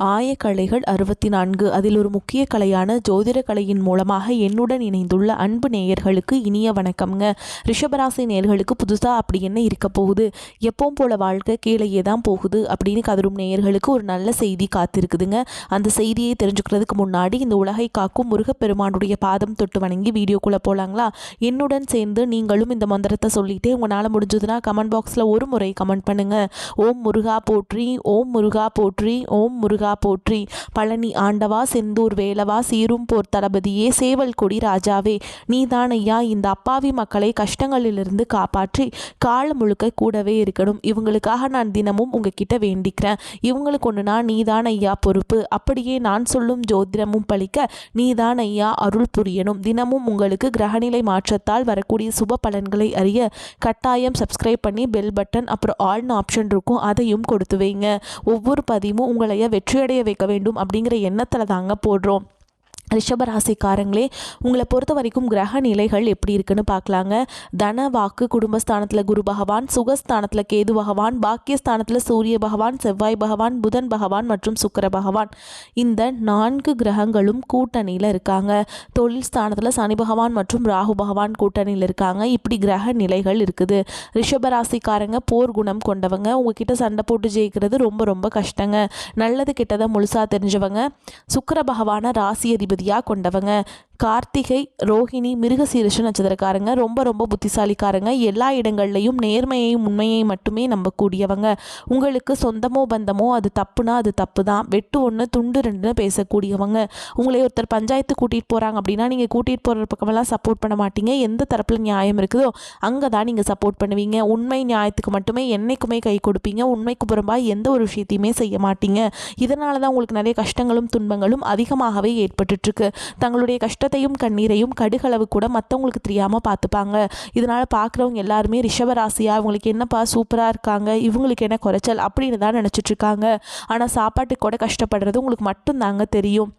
ஆயக்கலைகள் 64 அதில் ஒரு முக்கிய கலையான ஜோதிட கலையின் மூலமாக என்னுடன் இணைந்துள்ள அன்பு நேயர்களுக்கு இனிய வணக்கம்ங்க. ரிஷபராசி நேயர்களுக்கு புதுசாக அப்படி என்ன இருக்க போகுது, எப்பவும் போல வாழ்க்கை கீழேயே தான் போகுது அப்படின்னு கதரும் நேயர்களுக்கு ஒரு நல்ல செய்தி காத்திருக்குதுங்க. அந்த செய்தியை தெரிஞ்சுக்கிறதுக்கு முன்னாடி இந்த உலகை காக்கும் முருகப்பெருமானுடைய பாதம் தொட்டு வணங்கி வீடியோக்குள்ளே போகலாங்களா? என்னுடன் சேர்ந்து நீங்களும் இந்த மந்திரத்தை சொல்லிட்டே உங்களால் முடிஞ்சதுன்னா கமெண்ட் பாக்ஸில் ஒரு முறை கமெண்ட் பண்ணுங்கள். ஓம் முருகா போற்றி, ஓம் முருகா போற்றி, ஓம் முருகா போற்றி. பழனி ஆண்டவா, செந்தூர் வேலவா, சீரும் போர் தளபதியே, சேவல் கொடி ராஜாவே, நீதான் ஐயா இந்த அப்பாவி மக்களை கஷ்டங்களிலிருந்து காப்பாற்றி காலம் முழுக்க கூடவே இருக்கணும். இவங்களுக்காக நான் தினமும் உங்ககிட்ட வேண்டிக்கிறேன். இவங்களுக்கு ஒன்றுனா நீதான் ஐயா பொறுப்பு. அப்படியே நான் சொல்லும் ஜோதிடமும் பழிக்க நீதான் ஐயா அருள் புரியணும். தினமும் உங்களுக்கு கிரகநிலை மாற்றத்தால் வரக்கூடிய சுப பலன்களை அறிய கட்டாயம் சப்ஸ்கிரைப் பண்ணி பெல் பட்டன் அப்புறம் ஆல்னு ஆப்ஷன் இருக்கும், அதையும் கொடுத்து வைங்க. ஒவ்வொரு பதிவும் உங்களைய வெற்றியடைய வைக்க வேண்டும் அப்படிங்கிற எண்ணத்தில் தாங்க போடுறோம். ரிஷபராசிக்காரங்களே, உங்களை பொறுத்த வரைக்கும் கிரக நிலைகள் எப்படி இருக்குன்னு பார்க்கலாங்க. தன வாக்கு குடும்பஸ்தானத்தில் குரு பகவான், சுகஸ்தானத்தில் கேது பகவான், பாக்கியஸ்தானத்தில் சூரிய பகவான், செவ்வாய் பகவான், புதன் பகவான் மற்றும் சுக்கிர பகவான், இந்த 4 கிரகங்களும் கூட்டணியில் இருக்காங்க. தொழில் ஸ்தானத்தில் சனி பகவான் மற்றும் ராகு பகவான் கூட்டணியில் இருக்காங்க. இப்படி கிரக நிலைகள் இருக்குது. ரிஷபராசிக்காரங்க போர் குணம் கொண்டவங்க. உங்ககிட்ட சண்டை போட்டு ஜெயிக்கிறது ரொம்ப ரொம்ப கஷ்டங்க. நல்லது கெட்டதை முழுசாக தெரிஞ்சவங்க. சுக்கிர பகவான ராசி அதிபதி கொண்டவங்க. கார்த்திகை, ரோஹிணி, மிருகசீரிஷ நட்சத்திரக்காரங்க ரொம்ப ரொம்ப புத்திசாலிக்காரங்க. எல்லா இடங்கள்லையும் நேர்மையையும் உண்மையை மட்டுமே நம்பக்கூடியவங்க. உங்களுக்கு சொந்தமோ பந்தமோ அது தப்புனா அது தப்பு தான், வெட்டு ஒன்று துண்டு ரெண்டுன்னு பேசக்கூடியவங்க. உங்களை ஒருத்தர் பஞ்சாயத்து கூட்டிகிட்டு போகிறாங்க அப்படின்னா நீங்கள் கூட்டிகிட்டு போகிற பக்கமெல்லாம் சப்போர்ட் பண்ண மாட்டீங்க. எந்த தரப்பில் நியாயம் இருக்குதோ அங்கே தான் நீங்கள் சப்போர்ட் பண்ணுவீங்க. உண்மை நியாயத்துக்கு மட்டுமே என்னைக்குமே கை கொடுப்பீங்க. உண்மைக்கு புறம்பாக எந்த ஒரு விஷயத்தையுமே செய்ய மாட்டீங்க. இதனால தான் உங்களுக்கு நிறைய கஷ்டங்களும் துன்பங்களும் அதிகமாகவே ஏற்பட்டுருக்கு. தங்களுடைய கஷ்டத்தையும் கண்ணீரையும் கடுகளவு கூட மற்றவங்களுக்கு தெரியாமல் பார்த்துப்பாங்க. இதனால் பார்க்குறவங்க எல்லாருமே ரிஷபராசியா இவங்களுக்கு என்னப்பா சூப்பராக இருக்காங்க, இவங்களுக்கு என்ன குறைச்சல் அப்படின்னு தான் நினச்சிட்டு இருக்காங்க. ஆனால் சாப்பாட்டுக்கு கூட கஷ்டப்படுறது உங்களுக்கு மட்டும்தாங்க தெரியும்.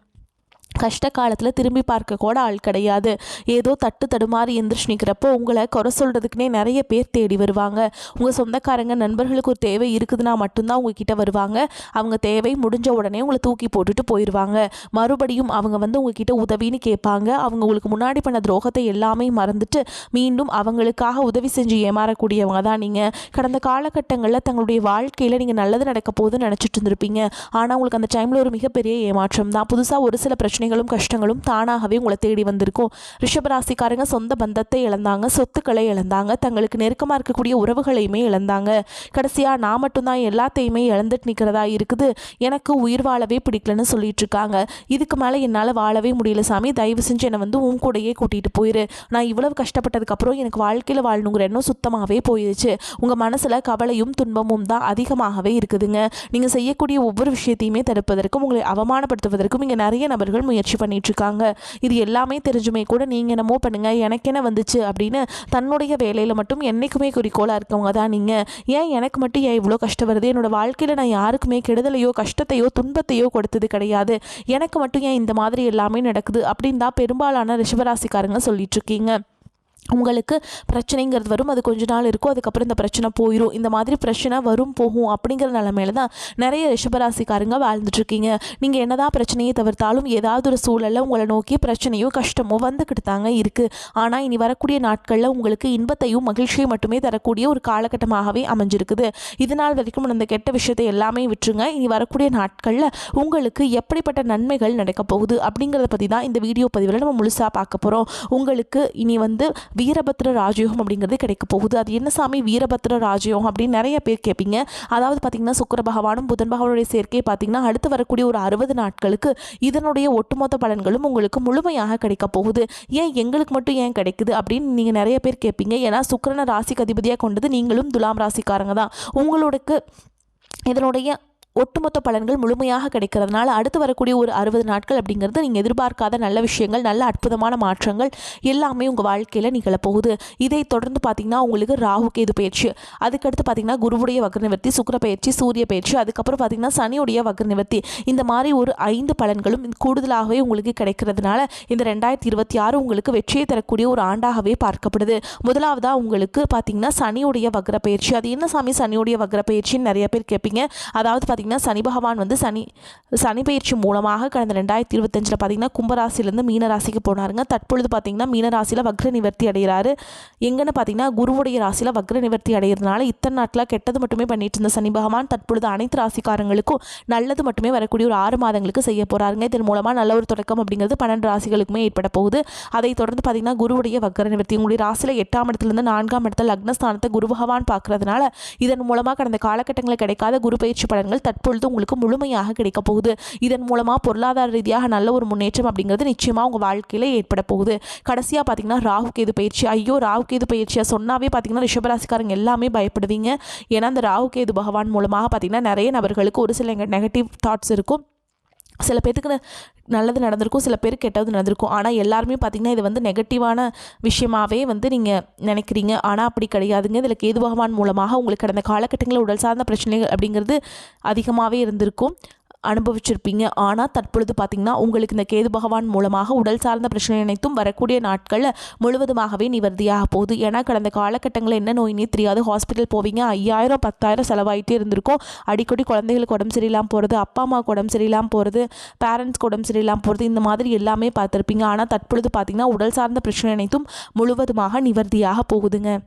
கஷ்ட காலத்தில் திரும்பி பார்க்க கூட ஆள் கிடையாது. ஏதோ தட்டு தடுமாறி எந்திரிச்சு நிற்கிறப்போ உங்களை குறை சொல்கிறதுக்குனே நிறைய பேர் தேடி வருவாங்க. உங்கள் சொந்தக்காரங்க நண்பர்களுக்கு ஒரு தேவை இருக்குதுன்னா மட்டும்தான் உங்ககிட்ட வருவாங்க. அவங்க தேவை முடிஞ்ச உடனே உங்களை தூக்கி போட்டுட்டு போயிடுவாங்க. மறுபடியும் அவங்க உங்ககிட்ட உதவின்னு கேட்பாங்க. அவங்க உங்களுக்கு முன்னாடி பண்ண துரோகத்தை எல்லாமே மறந்துட்டு மீண்டும் அவங்களுக்காக உதவி செஞ்சு ஏமாறக்கூடியவங்க தான் நீங்கள். கடந்த காலகட்டங்களில் தங்களுடைய வாழ்க்கையில் நீங்கள் நல்லது நடக்க போகுதுன்னு நினச்சிட்டு இருந்திருப்பீங்க. ஆனால் உங்களுக்கு அந்த டைமில் ஒரு மிகப்பெரிய ஏமாற்றம் தான். புதுசாக ஒரு சில பிரச்சனைகளும் கஷ்டங்களும் தானாகவே உங்களை தேடி வந்திருக்கும். ரிஷபராசிக்காரங்க சொந்த பந்தத்தை இழந்தாங்க, சொத்துக்களை இழந்தாங்க, தங்களுக்கு நெருக்கமாக இருக்கக்கூடிய உறவுகளையுமே இழந்தாங்க. கடைசியாக நான் மட்டும்தான் எல்லாத்தையுமே இழந்துட்டு நிற்கிறதா இருக்குது, எனக்கு உயிர் வாழவே பிடிக்கலன்னு சொல்லிட்டு இருக்காங்க. இதுக்கு மேலே என்னால் வாழவே முடியல சாமி, தயவு செஞ்சு என்னை உன் கூடையே கூட்டிகிட்டு போயிரு. நான் இவ்வளவு கஷ்டப்பட்டதுக்கப்புறம் எனக்கு வாழ்க்கையில் வாழணுங்கிற எண்ணம் சுத்தமாகவே போயிடுச்சு. உங்கள் மனசில் கவலையும் துன்பமும் தான் அதிகமாகவே இருக்குதுங்க. நீங்கள் செய்யக்கூடிய ஒவ்வொரு விஷயத்தையுமே தடுப்பதற்கும் உங்களை அவமானப்படுத்துவதற்கும் இங்கே நிறைய நபர்கள் முயற்சி பண்ணிட்டு இருக்காங்க. இது எல்லாமே தெரிஞ்சுமே கூட நீங்கள் என்னமோ பண்ணுங்க எனக்கு என்ன வந்துச்சு அப்படின்னு தன்னுடைய வேலையில் மட்டும் என்னைக்குமே குறிக்கோளாக இருக்கவங்க தான் நீங்கள். ஏன் எனக்கு மட்டும் ஏன் இவ்வளோ கஷ்டம் வருது, என்னோட வாழ்க்கையில் நான் யாருக்குமே கெடுதலையோ கஷ்டத்தையோ துன்பத்தையோ கொடுத்தது கிடையாது, எனக்கு மட்டும் ஏன் இந்த மாதிரி எல்லாமே நடக்குது அப்படின்னு தான் பெரும்பாலான ரிஷபராசிக்காரங்க சொல்லிட்டு இருக்கீங்க. உங்களுக்கு பிரச்சனைங்கிறது வரும், அது கொஞ்ச நாள் இருக்கும், அதுக்கப்புறம் இந்த பிரச்சனை போயிடும். இந்த மாதிரி பிரச்சனை வரும் போகும் அப்படிங்கிற நிலைமையில தான் நிறைய ரிஷபராசிக்காரங்க வாழ்ந்துட்டுருக்கீங்க. நீங்கள் என்னதான் பிரச்சனையை தவிர்த்தாலும் ஏதாவது ஒரு சூழலில் உங்களை நோக்கி பிரச்சனையோ கஷ்டமோ வந்துக்கிட்டு தாங்க இருக்குது. ஆனால் இனி வரக்கூடிய நாட்களில் உங்களுக்கு இன்பத்தையும் மகிழ்ச்சியும் மட்டுமே தரக்கூடிய ஒரு காலகட்டமாகவே அமைஞ்சிருக்குது. இதனால் வரைக்கும் அந்த கெட்ட விஷயத்தை எல்லாமே விட்டுருங்க. இனி வரக்கூடிய நாட்களில் உங்களுக்கு எப்படிப்பட்ட நன்மைகள் நடக்க போகுது அப்படிங்கிறத பற்றி தான் இந்த வீடியோ பதிவில் நம்ம முழுசாக பார்க்க போகிறோம். உங்களுக்கு இனி வீரபத்ர ராஜயோகம் அப்படிங்கிறது கிடைக்க போகுது. அது என்ன சாமி வீரபத்ர ராஜயோகம் அப்படின்னு நிறைய பேர் கேட்பீங்க. அதாவது பார்த்திங்கன்னா சுக்கிர பகவானும் புதன் பகவானுடைய சேர்க்கையை பார்த்திங்கன்னா அடுத்து வரக்கூடிய ஒரு 60 நாட்களுக்கு இதனுடைய ஒட்டுமொத்த பலன்களும் உங்களுக்கு முழுமையாக கிடைக்க போகுது. ஏன் எங்களுக்கு மட்டும் ஏன் கிடைக்குது அப்படின்னு நீங்கள் நிறைய பேர் கேட்பீங்க. ஏன்னா சுக்கிரனை ராசிக்கு அதிபதியாக கொண்டது நீங்களும் துலாம் ராசிக்காரங்க தான். உங்களுக்கு இதனுடைய ஒட்டுமொத்த பலன்கள் முழுமையாக கிடைக்கிறதுனால அடுத்து வரக்கூடிய ஒரு 60 நாட்கள் அப்படிங்கிறது நீங்கள் எதிர்பார்க்காத நல்ல விஷயங்கள், நல்ல அற்புதமான மாற்றங்கள் எல்லாமே உங்கள் வாழ்க்கையில் நிகழப்போகுது. இதை தொடர்ந்து பார்த்திங்கன்னா உங்களுக்கு ராகு கேது பயிற்சி, அதுக்கடுத்து பார்த்திங்கன்னா குருவுடைய வக்ர நிவர்த்தி, சுக்கிர பயிற்சி, சூரிய பயிற்சி, அதுக்கப்புறம் பார்த்திங்கன்னா சனியுடைய வக்ர நிவர்த்தி, இந்த மாதிரி ஒரு 5 பலன்களும் கூடுதலாகவே உங்களுக்கு கிடைக்கிறதுனால இந்த 2026 உங்களுக்கு வெற்றியை தரக்கூடிய ஒரு ஆண்டாகவே பார்க்கப்படுது. முதலாவதாக உங்களுக்கு பார்த்திங்கன்னா சனியுடைய வக்ர பயிற்சி. அது என்ன சாமி சனியுடைய வக்ர பயிற்சின்னு நிறைய பேர் கேட்பீங்க. அதாவது பார்த்திங்கன்னா சனி பகவான் வந்து சனி பயிற்சி மூலமாக கடந்த 2025 பார்த்திங்கன்னா கும்பராசிலேருந்து மீனராசிக்கு போனாருங்க. தற்பொழுது பார்த்திங்கன்னா மீனராசியில் வக்ர நிவர்த்தி அடைகிறாரு. எங்கன்னு பார்த்திங்கன்னா குருவுடைய ராசியில் வக்ர நிவர்த்தி அடைகிறதுனால இத்தனை நாட்களாக கெட்டது மட்டுமே பண்ணிட்டு இருந்த சனி பகவான் தற்பொழுது அனைத்து ராசிக்காரங்களுக்கும் நல்லது மட்டுமே வரக்கூடிய ஒரு 6 மாதங்களுக்கு செய்ய போகிறாருங்க. இதன் மூலமாக நல்ல ஒரு தொடக்கம் அப்படிங்கிறது 12 ராசிகளுக்குமே ஏற்பட போகுது. அதை தொடர்ந்து பார்த்திங்கன்னா குருவுடைய வக்ர நிவர்த்தி உங்களுடைய ராசியில் 8ஆம் இடத்துலேருந்து 4ஆம் இடத்துல லக்னஸ்தானத்தை குரு பகவான் பார்க்கறதுனால இதன் மூலமாக கடந்த காலகட்டங்களில் கிடைக்காத குரு பயிற்சி பலன்கள் தற்பொழுது உங்களுக்கு முழுமையாக கிடைக்க போகுது. இதன் மூலமாக பொருளாதார ரீதியாக நல்ல ஒரு முன்னேற்றம் அப்படிங்கிறது நிச்சயமாக உங்கள் வாழ்க்கையில் ஏற்பட போகுது. கடைசியாக பார்த்தீங்கன்னா ராகு கேது பயிற்சி. ஐயோ, ராகு கேது பயிற்சியாக சொன்னாவே பார்த்தீங்கன்னா ரிஷபராசிக்காரங்க எல்லாமே பயப்படுவீங்க. ஏன்னா அந்த ராகு கேது பகவான் மூலமாக பார்த்தீங்கன்னா நிறைய நபர்களுக்கு ஒரு சில நெகட்டிவ் தாட்ஸ் இருக்கும். சில பேருக்கு நல்லது நடந்திருக்கும், சில பேருக்கு கெட்டது நடந்திருக்கும். ஆனால் எல்லாருமே பார்த்திங்கன்னா இது வந்து நெகட்டிவான விஷயமாகவே வந்து நீங்கள் நினைக்கிறீங்க. ஆனால் அப்படி கிடையாதுங்க. இதில் கேது பகவான் மூலமாக உங்களுக்கு கடந்த காலகட்டங்களில் உடல் சார்ந்த பிரச்சனைகள் அப்படிங்கிறது அதிகமாகவே இருந்திருக்கும், அனுபவிச்சிருப்பீங்க. ஆனால் தற்பொழுது பார்த்திங்கன்னா உங்களுக்கு இந்த கேது பகவான் மூலமாக உடல் சார்ந்த பிரச்சனை அனைத்தும் வரக்கூடிய நாட்களில் முழுவதுமாகவே நிவர்த்தியாக போகுது. ஏன்னா கடந்த காலகட்டங்களில் என்ன நோயினே தெரியாது, ஹாஸ்பிட்டல் போவீங்க, 5000 10,000 செலவாயிட்டே இருந்திருக்கும். அடிக்கடி குழந்தைகளுக்கு உடம்பு சரியில்லாமல் போகிறது, அப்பா அம்மாவுக்கு உடம்பு சரியில்லாமல் போகிறது, பேரண்ட்ஸ்க்கு உடம்பு சரியில்லாமல் போகிறது, இந்த மாதிரி எல்லாமே பார்த்துருப்பீங்க. ஆனால் தற்பொழுது பார்த்திங்கன்னா உடல் சார்ந்த பிரச்சனை அனைத்தும் முழுவதுமாக நிவர்த்தியாக போகுதுங்க.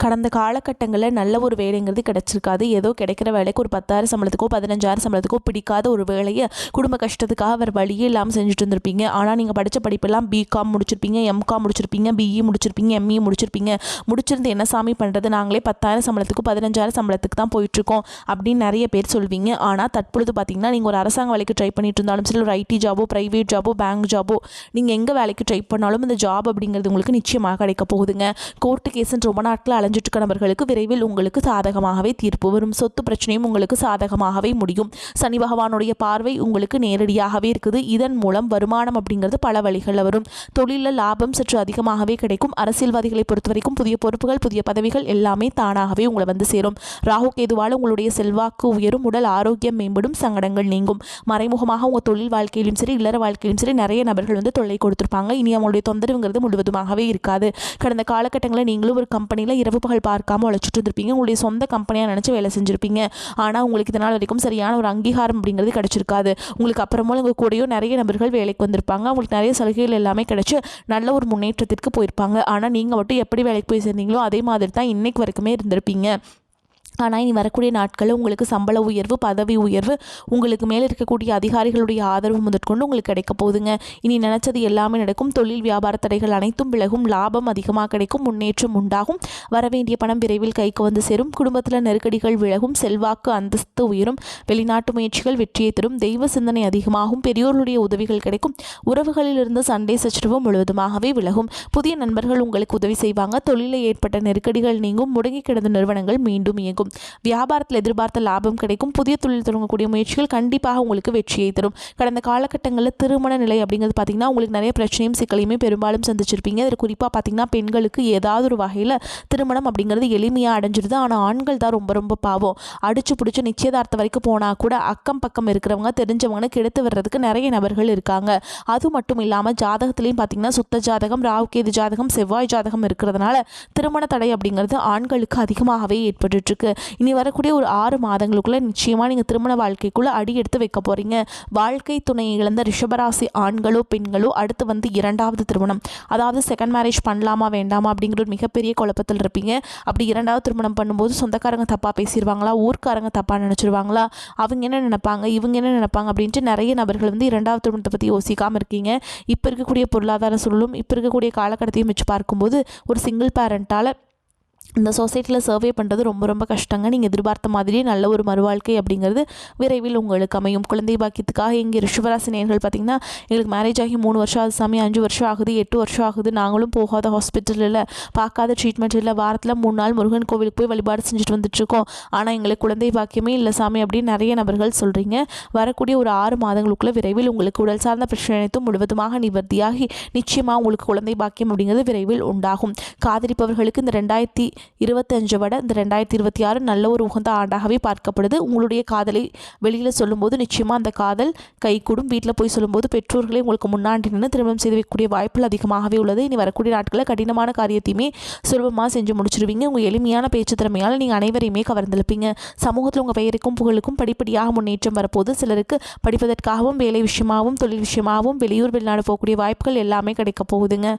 கடந்த காலகட்டங்களில் நல்ல ஒரு வேலைங்கிறது கிடச்சிருக்காது. ஏதோ கிடைக்கிற வேலைக்கு ஒரு 10,000 சம்பளத்துக்கோ 15,000 சம்பளத்துக்கோ பிடிக்காத ஒரு வேலையை குடும்ப கஷ்டத்துக்காக வேறு வழியே இல்லாமல் செஞ்சுட்டு இருந்திருப்பீங்க. ஆனால் நீங்கள் படித்த படிப்பெல்லாம் பிகாம் முடிச்சிருப்பீங்க, எம்காம் முடிச்சிருப்பீங்க, பிஇ முடிச்சிருப்பீங்க, எம்இ முடிச்சிருப்பீங்க. முடிச்சிருந்து என்ன சாமி பண்ணுறது, நாங்களே 10,000 சம்பளத்துக்கு 15,000 சம்பளத்துக்கு தான் போயிட்டுருக்கோம் அப்படின்னு நிறைய பேர் சொல்வீங்க. ஆனால் தற்பொழுது பார்த்திங்கன்னா நீங்கள் ஒரு அரசாங்க வேலைக்கு ட்ரை பண்ணிட்டு இருந்தாலும் சரி, ஒரு ஐடி ஜாபோ, ப்ரைவேட் ஜாபோ, பேங்க் ஜாபோ, நீங்கள் எங்கே வேலைக்கு ட்ரை பண்ணாலும் இந்த ஜாப் அப்படிங்கிறது உங்களுக்கு நிச்சயமாக கிடைக்க போகுதுங்க. கோர்ட்டு கேஸுன்னு ரொம்ப நாட்கள் அலைஞ்சிட்டு நபர்களுக்கு விரைவில் உங்களுக்கு சாதகமாகவே தீர்ப்பு வரும். சொத்து பிரச்சனையும் உங்களுக்கு சாதகமாகவே முடியும். சனி பகவானுடைய பார்வை உங்களுக்கு நேரடியாகவே இருக்குது. இதன் மூலம் வருமானம் அப்படிங்கிறது பல வழிகளில் வரும். தொழிலில் லாபம் சற்று அதிகமாகவே கிடைக்கும். அரசியல்வாதிகளை பொறுத்த வரைக்கும் புதிய பொறுப்புகள், புதிய பதவிகள் எல்லாமே தானாகவே உங்களை வந்து சேரும். ராகு கேதுவால் உங்களுடைய செல்வாக்கு உயரும், உடல் ஆரோக்கியம் மேம்படும், சங்கடங்கள் நீங்கும். மறைமுகமாக உங்கள் தொழில் வாழ்க்கையிலும் சரி, இல்லற வாழ்க்கையிலும் சரி நிறைய நபர்கள் வந்து தொல்லை கொடுத்துருப்பாங்க. இனி அவங்களுடைய தொந்தரவுங்கிறது முழுவதுமாகவே இருக்காது. கடந்த காலகட்டங்களில் நீங்களும் ஒரு கம்பெனியில் இரவு பகல் பார்க்காம உழைச்சிட்டு இருந்திருப்பீங்க. உங்களுடைய சொந்த கம்பெனியாக நினச்சி வேலை செஞ்சுருப்பீங்க. ஆனால் உங்களுக்கு இதனால் வரைக்கும் சரியான ஒரு அங்கீகாரம் அப்படிங்கிறது கிடைச்சிருக்காது. உங்களுக்கு அப்புறமா உங்கள் கூடயும் நிறைய நபர்கள் வேலைக்கு வந்திருப்பாங்க. உங்களுக்கு நிறைய சலுகைகள் எல்லாமே கிடைச்சி நல்ல ஒரு முன்னேற்றத்திற்கு போயிருப்பாங்க. ஆனால் நீங்கள் மட்டும் எப்படி வேலைக்கு போய் சேர்ந்தீங்களோ அதே மாதிரி தான் இன்னைக்கு வரைக்குமே இருந்திருப்பீங்க. ஆனால் இனி வரக்கூடிய நாட்களில் உங்களுக்கு சம்பள உயர்வு, பதவி உயர்வு, உங்களுக்கு மேலே இருக்கக்கூடிய அதிகாரிகளுடைய ஆதரவு முதற்கொண்டு உங்களுக்கு கிடைக்க போகுதுங்க. இனி நினச்சது எல்லாமே நடக்கும். தொழில் வியாபார தடைகள் அனைத்தும் விலகும். லாபம் அதிகமாக கிடைக்கும். முன்னேற்றம் உண்டாகும். வரவேண்டிய பணம் விரைவில் கைக்கு வந்து சேரும். குடும்பத்தில் நெருக்கடிகள் விலகும். செல்வாக்கு அந்தஸ்து உயரும். வெளிநாட்டு முயற்சிகள் வெற்றியை தரும். தெய்வ சிந்தனை அதிகமாகும். பெரியோர்களுடைய உதவிகள் கிடைக்கும். உறவுகளிலிருந்து சண்டை சச்சரவு முழுவதுமாகவே விலகும். புதிய நண்பர்கள் உங்களுக்கு உதவி செய்வாங்க. தொழிலில் ஏற்பட்ட நெருக்கடிகள் நீங்கும். முடங்கி கிடந்த நிறுவனங்கள் மீண்டும் இயங்கும். வியாபாரத்தில் எதிர்பார்த்த லாபம் கிடைக்கும். புதிய தொழில் தொடங்கக்கூடிய முயற்சிகள் கண்டிப்பாக உங்களுக்கு வெற்றியை தரும். கடந்த காலகட்டங்களில் திருமண நிலை அப்படிங்கிறது பார்த்திங்கன்னா உங்களுக்கு நிறைய பிரச்சனையும் சிக்கலையுமே பெரும்பாலும் சந்திச்சிருப்பீங்க. அதில் குறிப்பாக பார்த்திங்கன்னா பெண்களுக்கு ஏதாவது ஒரு வகையில் திருமணம் அப்படிங்கிறது எளிமையாக அடைஞ்சிருது. ஆனால் ஆண்கள் தான் ரொம்ப ரொம்ப பாவம். அடிச்சு பிடிச்சி நிச்சயதார்த்தம் வரைக்கும் போனால் கூட அக்கம் பக்கம் இருக்கிறவங்க தெரிஞ்சவங்கன்னு கெடுத்து வர்றதுக்கு நிறைய நபர்கள் இருக்காங்க. அது மட்டும் இல்லாமல் ஜாதகத்துலேயும் பார்த்திங்கன்னா சுத்த ஜாதகம், ராகு கேது ஜாதகம், செவ்வாய் ஜாதகம் இருக்கிறதுனால திருமண தடை அப்படிங்கிறது ஆண்களுக்கு அதிகமாகவே ஏற்பட்டுருக்கு. இனி வரக்கூடிய ஒரு 6 மாதங்களுக்குள்ள நிச்சயமாக நீங்கள் திருமண வாழ்க்கைக்குள்ளே அடி எடுத்து வைக்க போகிறீங்க. வாழ்க்கை துணையை இழந்த ரிஷபராசி ஆண்களோ பெண்களோ அடுத்து வந்து 2வது திருமணம், அதாவது செகண்ட் மேரேஜ் பண்ணலாமா வேண்டாமா அப்படிங்கிற ஒரு மிகப்பெரிய குழப்பத்தில் இருப்பீங்க. அப்படி 2வது திருமணம் பண்ணும்போது சொந்தக்காரங்க தப்பாக பேசிடுவாங்களா, ஊர்க்காரங்க தப்பாக நினச்சிருவாங்களா, அவங்க என்ன நினைப்பாங்க, இவங்க என்ன நினைப்பாங்க அப்படின்ட்டு நிறைய நபர்கள் வந்து 2வது திருமணத்தை பற்றி யோசிக்காமல் இருக்கீங்க. இப்போ இருக்கக்கூடிய பொருளாதார சூழலும் இப்போ இருக்கக்கூடிய காலகட்டத்தையும் வச்சு பார்க்கும்போது ஒரு சிங்கிள் பேரண்ட்டால் இந்த சொசைட்டியில் சர்வே பண்ணுறது ரொம்ப ரொம்ப கஷ்டங்க. நீங்கள் எதிர்பார்த்த மாதிரியே நல்ல ஒரு மறுவாழ்க்கை அப்படிங்கிறது விரைவில் உங்களுக்கு அமையும். குழந்தை பாக்கியத்துக்காக இங்கே ரிஷபராசி நேயர்கள் பார்த்திங்கன்னா எங்களுக்கு மேரேஜ் ஆகி 3 வருஷம் ஆகுது சாமி, 5 வருஷம் ஆகுது, 8 வருஷம் ஆகுது, நாங்களும் போகாத ஹாஸ்பிட்டலில் பார்க்காத ட்ரீட்மெண்ட் இல்லை, வாரத்தில் 3 நாள் முருகன் கோவிலுக்கு போய் வழிபாடு செஞ்சுட்டு வந்துட்டுருக்கோம், ஆனால் எங்களுக்கு குழந்தை பாக்கியமே இல்லை சாமி அப்படின்னு நிறைய நபர்கள் சொல்கிறீங்க. வரக்கூடிய ஒரு 6 மாதங்களுக்குள்ளே விரைவில் உங்களுக்கு உடல் சார்ந்த பிரச்சனை அனைத்தும் முழுவதுமாக நிவர்த்தியாகி நிச்சயமாக உங்களுக்கு குழந்தை பாக்கியம் அப்படிங்கிறது விரைவில் உண்டாகும். காதலிப்பவர்களுக்கு இந்த 25 விட இந்த 2026 நல்ல ஒரு உகந்த ஆண்டாகவே பார்க்கப்படுது. உங்களுடைய காதலை வெளியில் சொல்லும்போது நிச்சயமாக அந்த காதல் கைகூடும். வீட்டில் போய் சொல்லும்போது பெற்றோர்களே உங்களுக்கு முன்னாடி நின்று திருமணம் செய்து வைக்கக்கூடிய வாய்ப்புகள் அதிகமாகவே உள்ளது. இனி வரக்கூடிய நாட்களில் கடினமான காரியத்தையுமே சுலபமாக செஞ்சு முடிச்சிருவீங்க. உங்கள் எளிமையான பேச்சு திறமையால் நீங்கள் அனைவரையுமே கவர்ந்தெழுப்பீங்க. சமூகத்தில் உங்கள் பெயருக்கும் புகழுக்கும் படிப்படியாக முன்னேற்றம் வரப்போது. சிலருக்கு படிப்பதற்காகவும் வேலை விஷயமாகவும் தொழில் விஷயமாகவும் வெளியூர் வெளிநாடு போகக்கூடிய வாய்ப்புகள் எல்லாமே கிடைக்க போகுதுங்க.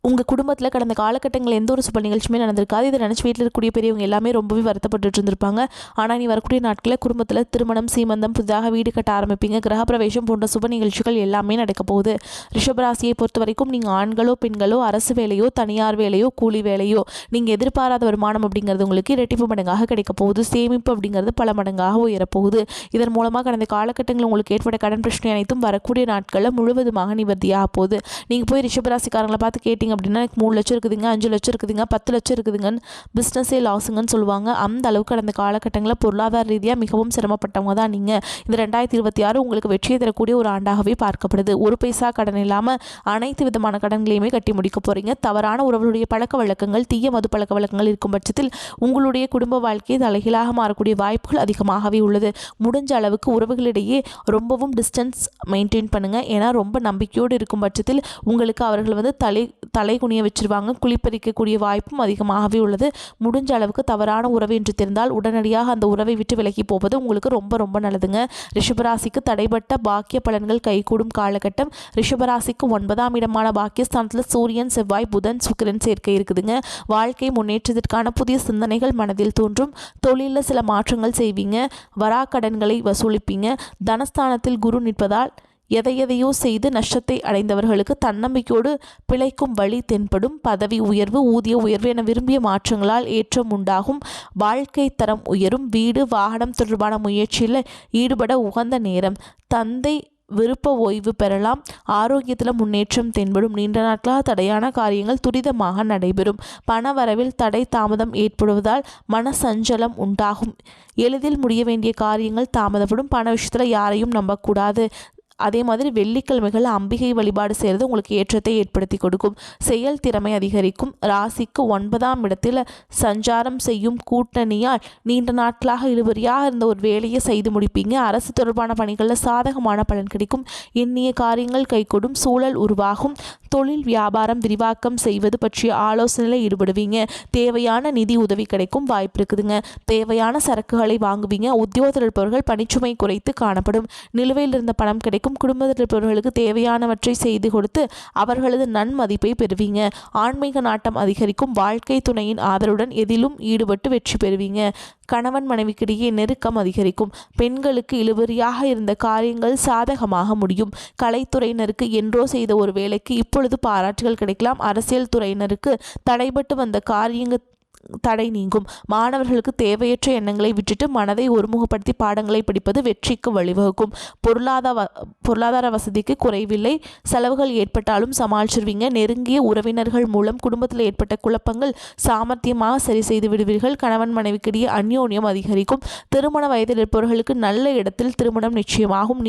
உங்கள் குடும்பத்தில் கடந்த காலகட்டங்களில் எந்த ஒரு சுப நிகழ்ச்சியுமே நடந்திருக்காது. இதை நினச்சி வீட்டில் இருக்கக்கூடிய பெரியவங்க எல்லாமே ரொம்பவே வருத்தப்பட்டு இருந்திருப்பாங்க. ஆனால் நீ வரக்கூடிய நாட்களில் குடும்பத்தில் திருமணம், சீமந்தம், புதிதாக வீடு கட்ட ஆரம்பிப்பீங்க. கிரகப்பிரவேசம் போன்ற சுப நிகழ்ச்சிகள் எல்லாமே நடக்க போகுது. ரிஷபராசியை பொறுத்த வரைக்கும் நீங்கள் ஆண்களோ பெண்களோ அரசு வேலையோ தனியார் வேலையோ கூலி வேலையோ நீங்கள் எதிர்பாராத வருமானம் அப்படிங்கிறது உங்களுக்கு இரட்டிப்பு மடங்காக கிடைக்க போகுது. சேமிப்பு அப்படிங்கிறது பல மடங்காக உயரப்போகுது. இதன் மூலமாக கடந்த காலகட்டங்களில் உங்களுக்கு ஏற்பட்ட கடன் பிரச்சனை அனைத்தும் வரக்கூடிய நாட்களில் முழுவதுமாக நிவர்த்தியாக போகுது. நீங்கள் போய் ரிஷபராசிக்காரங்களை பார்த்து கேட்டிங்க அப்படின்னா எனக்கு 3 லட்சம் இருக்குதுங்க, 5 லட்சம் இருக்குதுங்க, 10 லட்சம் இருக்குதுங்கன்னு பிஸ்னஸே லாஸுங்கன்னு சொல்லுவாங்க. அந்த அளவுக்கு கடந்த காலகட்டங்களில் பொருளாதார ரீதியாக மிகவும் சிரமப்பட்டவங்க தான் நீங்கள். இந்த 2026 உங்களுக்கு வெற்றியை தரக்கூடிய ஒரு ஆண்டாகவே பார்க்கப்படுது. ஒரு பைசா கடன் இல்லாமல் அனைத்து விதமான கடன்களையுமே கட்டி முடிக்க போகிறீங்க. தவறான உறவுடைய பழக்க வழக்கங்கள், தீய மது பழக்க வழக்கங்கள் இருக்கும் பட்சத்தில் உங்களுடைய குடும்ப வாழ்க்கையை தலைகீழாக மாறக்கூடிய வாய்ப்புகள் அதிகமாகவே உள்ளது. முடிஞ்ச அளவுக்கு உறவுகளிடையே ரொம்பவும் டிஸ்டன்ஸ் மெயின்டைன் பண்ணுங்கள். ஏன்னா ரொம்ப நம்பிக்கையோடு இருக்கும் பட்சத்தில் உங்களுக்கு அவர்கள் வந்து தலை குனிய வச்சிருவாங்க. குளிப்பறிக்கக்கூடிய வாய்ப்பும் அதிகமாகவே உள்ளது. முடிஞ்ச அளவுக்கு தவறான உறவு என்று தெரிந்தால் உடனடியாக அந்த உறவை விட்டு விலகி போவது உங்களுக்கு ரொம்ப ரொம்ப நல்லதுங்க. ரிஷபராசிக்கு தடைப்பட்ட பாக்கிய பலன்கள் கைகூடும் காலகட்டம். ரிஷபராசிக்கு 9ஆம் இடமான பாக்கியஸ்தானத்தில் சூரியன், செவ்வாய், புதன், சுக்கிரன் சேர்க்கை இருக்குதுங்க. வாழ்க்கை முன்னேற்றத்திற்கான புதிய சிந்தனைகள் மனதில் தோன்றும். தொழிலில் சில மாற்றங்கள் செய்வீங்க. வராக்கடன்களை வசூலிப்பீங்க. தனஸ்தானத்தில் குரு நிற்பதால் எதையோ செய்து நஷ்டத்தை அடைந்தவர்களுக்கு தன்னம்பிக்கையோடு பிழைக்கும் வழி தென்படும். பதவி உயர்வு, ஊதிய உயர்வு என விரும்பிய மாற்றங்களால் ஏற்றம் உண்டாகும். வாழ்க்கை தரம் உயரும். வீடு வாகனம் தொடர்பான முயற்சியில் ஈடுபட உகந்த நேரம். தந்தை விருப்ப ஓய்வு பெறலாம். ஆரோக்கியத்தில் முன்னேற்றம் தென்படும். நீண்ட நாட்களாக தடையான காரியங்கள் துரிதமாக நடைபெறும். பண வரவில் தடை தாமதம் ஏற்படுவதால் மன சஞ்சலம் உண்டாகும். எளிதில் முடிய வேண்டிய காரியங்கள் தாமதப்படும். பண விஷயத்தில் யாரையும் நம்பக்கூடாது. அதே மாதிரி வெள்ளிக்கிழமைகள் அம்பிகை வழிபாடு செய்கிறது உங்களுக்கு ஏற்றத்தை ஏற்படுத்தி கொடுக்கும். செயல் திறமை அதிகரிக்கும். ராசிக்கு 9ஆம் இடத்தில் சஞ்சாரம் செய்யும் கூட்டணியால் நீண்ட நாட்களாக இழுபறியாக இருந்த ஒரு வேலையை செய்து முடிப்பீங்க. அரசு தொடர்பான பணிகளில் சாதகமான பலன் கிடைக்கும். எண்ணிய காரியங்கள் கைகூடும். சூழல் உருவாகும். தொழில் வியாபாரம் விரிவாக்கம் செய்வது பற்றிய ஆலோசனையில் ஈடுபடுவீங்க. தேவையான நிதி உதவி கிடைக்கும் வாய்ப்பு இருக்குதுங்க. தேவையான சரக்குகளை வாங்குவீங்க. உத்தியோகத்தில் இருப்பவர்கள் பணிச்சுமை குறைத்து காணப்படும். நிலுவையில் இருந்த பணம் கிடைக்கும். குடும்பத்தில் இருப்பவர்களுக்கு தேவையானவற்றை செய்து கொடுத்து அவர்களது நன்மதிப்பை பெறுவீங்க. ஆன்மீக நாட்டம் அதிகரிக்கும். வாழ்க்கை துணையின் ஆதரவுடன் எதிலும் ஈடுபட்டு வெற்றி பெறுவீங்க. கணவன் மனைவிக்கிடையே நெருக்கம் அதிகரிக்கும். பெண்களுக்கு இழுபறியாக இருந்த காரியங்கள் சாதகமாக முடியும். கலைத்துறையினருக்கு என்றோ செய்த ஒரு வேலைக்கு இப்பொழுது பாராட்டுகள் கிடைக்கலாம். அரசியல் துறையினருக்கு தடைபட்டு வந்த காரியங்கள் தடை நீங்கும். மாணவர்களுக்கு தேவையற்ற எண்ணங்களை விட்டுட்டு மனதை ஒருமுகப்படுத்தி பாடங்களை படிப்பது வெற்றிக்கு வழிவகுக்கும். பொருளாதார வசதிக்கு குறைவில்லை. செலவுகள் ஏற்பட்டாலும் சமாளிச்சிருவீங்க. நெருங்கிய உறவினர்கள் மூலம் குடும்பத்தில் ஏற்பட்ட குழப்பங்கள் சாமர்த்தியமாக சரி செய்து விடுவீர்கள். கணவன் மனைவிக்கிடையே அந்யோன்யம் அதிகரிக்கும். திருமண வயதில் இருப்பவர்களுக்கு நல்ல இடத்தில் திருமணம் நிச்சயமாகும்.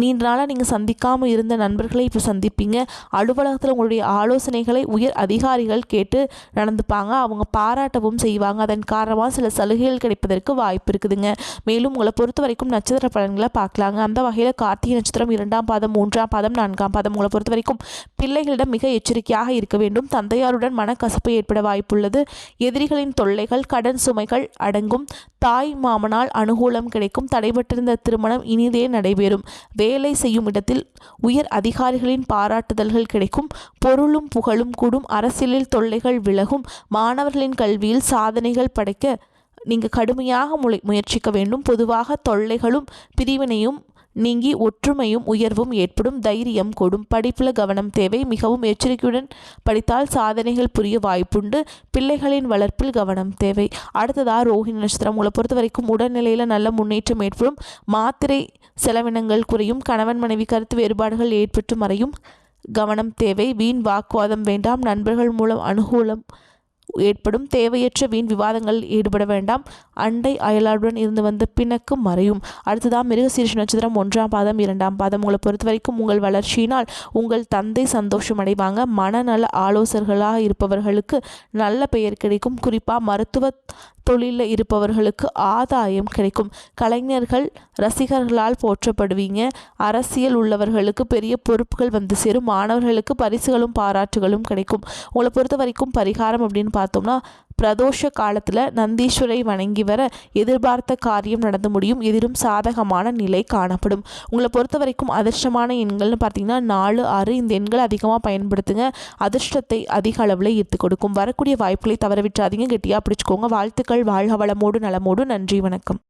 நீண்ட நாளாக நீங்கள் சந்திக்காமல் இருந்த நண்பர்களை இப்போ சந்திப்பீங்க. அலுவலகத்தில் உங்களுடைய ஆலோசனைகளை உயர் அதிகாரிகள் கேட்டு நடந்துப்பாங்க. அவங்க பாராட்டவும் செய்வாங்க. அதன் காரணமாக சில சலுகைகள் கிடைப்பதற்கு வாய்ப்பு இருக்குதுங்க. மேலும் உங்களை பொறுத்த வரைக்கும் நட்சத்திர பலன்களை பார்க்கலாங்க. அந்த வகையில் கார்த்திகை நட்சத்திரம் 2ஆம் பாதம், 3ஆம் பாதம், 4ஆம் பாதம் உங்களை பொறுத்த வரைக்கும் பிள்ளைகளிடம் மிக எச்சரிக்கையாக இருக்க வேண்டும். தந்தையாருடன் மனக்கசப்பு ஏற்பட வாய்ப்புள்ளது. எதிரிகளின் தொல்லைகள், கடன் சுமைகள் அடங்கும். தாய் மாமனால் அனுகூலம் கிடைக்கும். தடைபட்டிருந்த திருமணம் இனிதே நடைபெறும். வேலை செய்யும் இடத்தில் உயர் அதிகாரிகளின் பாராட்டுதல்கள் கிடைக்கும். பொருளும் புகழும் கூடும். அரசியலில் தொல்லைகள் விலகும். மாணவர்களின் கல்வியில் சாதனைகள் படைக்க நீங்கள் கடுமையாக முயற்சிக்க வேண்டும். பொதுவாக தொல்லைகளும் பிரிவினையும் நீங்கி ஒற்றுமையும் உயர்வும் ஏற்படும். தைரியம் கூடும். படிப்பில் கவனம் தேவை. மிகவும் எச்சரிக்கையுடன் படித்தால் சாதனைகள் புரிய வாய்ப்புண்டு. பிள்ளைகளின் வளர்ப்பில் கவனம் தேவை. அடுத்ததாக ரோஹிணி நட்சத்திரம் உங்களை பொறுத்த வரைக்கும் உடல்நிலையில் நல்ல முன்னேற்றம் ஏற்படும். மாத்திரை செலவினங்கள் குறையும். கணவன் மனைவி கருத்து வேறுபாடுகள் ஏற்பட்டு மறையும். கவனம் தேவை. வீண் வாக்குவாதம் வேண்டாம். நண்பர்கள் மூலம் அனுகூலம் ஏற்படும். தேவையற்ற வீண் விவாதங்களில் ஈடுபட வேண்டாம். அண்டை அயலாருடன் இருந்து வந்த பிணக்கு மறையும். அடுத்ததான் மிருகசீரிஷ நட்சத்திரம் 1ஆம் பாதம் 2ஆம் பாதம். உங்களை பொறுத்த வரைக்கும் உங்கள் வளர்ச்சியினால் உங்கள் தந்தை சந்தோஷம் அடைவாங்க. மனநல ஆலோசகர்களாக இருப்பவர்களுக்கு நல்ல பெயர் கிடைக்கும். குறிப்பாக மருத்துவ தொழிலில் இருப்பவர்களுக்கு ஆதாயம் கிடைக்கும். கலைஞர்கள் ரசிகர்களால் போற்றப்படுவீங்க. அரசியல் உள்ளவர்களுக்கு பெரிய பொறுப்புகள் வந்து சேரும். மாணவர்களுக்கு பரிசுகளும் பாராட்டுகளும் கிடைக்கும். உங்களை பொறுத்த வரைக்கும் பரிகாரம் அப்படின்னு பார்த்தோம்னா, பிரதோஷ காலத்தில் நந்தீஸ்வரை வணங்கி வர எதிர்பார்த்த காரியம் நடந்து முடியும். எதிரும் சாதகமான நிலை காணப்படும். உங்களை பொறுத்த வரைக்கும் அதிர்ஷ்டமான எண்கள்னு பார்த்தீங்கன்னா 4, 6 இந்த எண்களை அதிகமாக பயன்படுத்துங்க. அதிர்ஷ்டத்தை அதிக அளவில் ஈர்த்து கொடுக்கும். வரக்கூடிய வாய்ப்புகளை தவற விட்டுறாதீங்க. கெட்டியாக பிடிச்சிக்கோங்க. வாழ்த்துக்கள். வாழ்க வளமோடு நலமோடு. நன்றி, வணக்கம்.